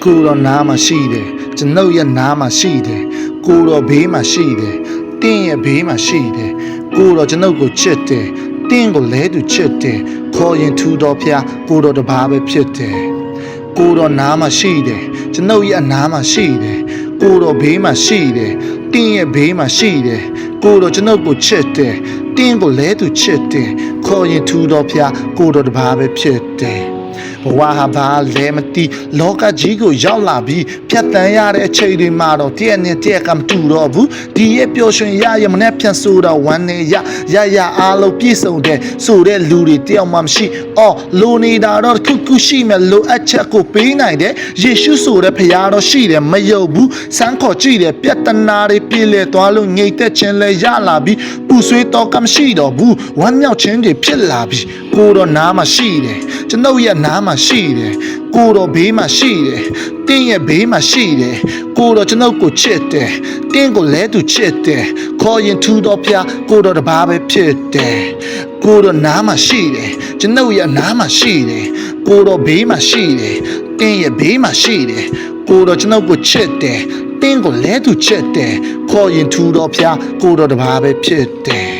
ကိုတော်နားမှာရှိတယ်ကျွန်ုပ်ရဲ့နားမှာရှိတယ်ကိုတော်ဘေးမှာရှိတယ်တင်းရဲ့ဘေးမှာရှိတယ်ကိုတော်ကျွန်ုပ်ကိုချစ်တယ်တင်းကိုလဲသူချစ်တယ်ခေါ်ရင်ထူတော်ဖျားကိုတော်တပါးပဲဖြစ်တယ်ကိုတော်နားမှာရှိတယ်ကျွန်ုပ်ရဲ့အနားမှာရှိတယ်ကိုတော်ဘေးမှာရှိတယ်တင်းရဲ့ဘေးမှာရှိတယ်ကိုတော်ကျွန်ုပ်ကိုချစ်တယ်တင်းကိုလဲသူချစ်တယ်ခေါ်ရင်ထူတော်ဖျားကိုတော်တပါးပဲဖြစ်တယ်ဘဝဟာဘာလဲမသိလောကကြီးကိုရောက်လာပြီးဖြတ်တန်းရတဲ့အချိန်တွေမှာတော့တည့်နဲ့တည့်ကမတူတော့ဘူးဒီရဲ့ပျော်ရွှင်ရရမနဲ့ပြန်ဆိုတော့ဝမ်းနေရအားလုံးပြည့်စုံတဲ့ဆိုတဲ့လူတွေတယောက်မှမရှိအော်လိုနေတာတော့ခုရှိမဲ့လိုအပ်ချက်ကိုပေးနိုင်တယ်ယေရှုဆိုတဲ့ဖခင်တော့ရှိတယ်မယုံဘူးစမ်းခေါ်ကြည့်တယ်ပြဿနာတွေပြည့်လဲသွားလို့ငြိမ်သက်ခြင်းလဲရလာပြီးပူဆွေးတော့ကမရှိတော့ဘူးဝမ်းမြောက်ခြင်းတွေဖြစ်လာပြီးကိုတော့နားမှာရှိတယ်ကျွန်ုပ်ရဲ့နားမှာရှိတယ်ကိုတော်ဘေးမှာရှိတယ်တင်းရဲ့ဘေးမှာရှိတယ်ကိုတော်ကျွန်ုပ်ကိုချစ်တယ်တင်းကိုလဲသူချစ်တယ်ခေါ်ရင်ထူတော်ဖျားကိုတော်တပါးပဲဖြစ်တယ်ကိုတော်နားမှာရှိတယ်ကျွန်ုပ်ရဲ့နားမှာရှိတယ်ကိုတော်ဘေးမှာရှိတယ်တင်းရဲ့ဘေးမှာရှိတယ်ကိုတော်ကျွန်ုပ်ကိုချစ်တယ်တင်းကိုလဲသူချစ်တယ်ခေါ်ရင်ထူတော်ဖျားကိုတော်တပါးပဲဖြစ်တယ်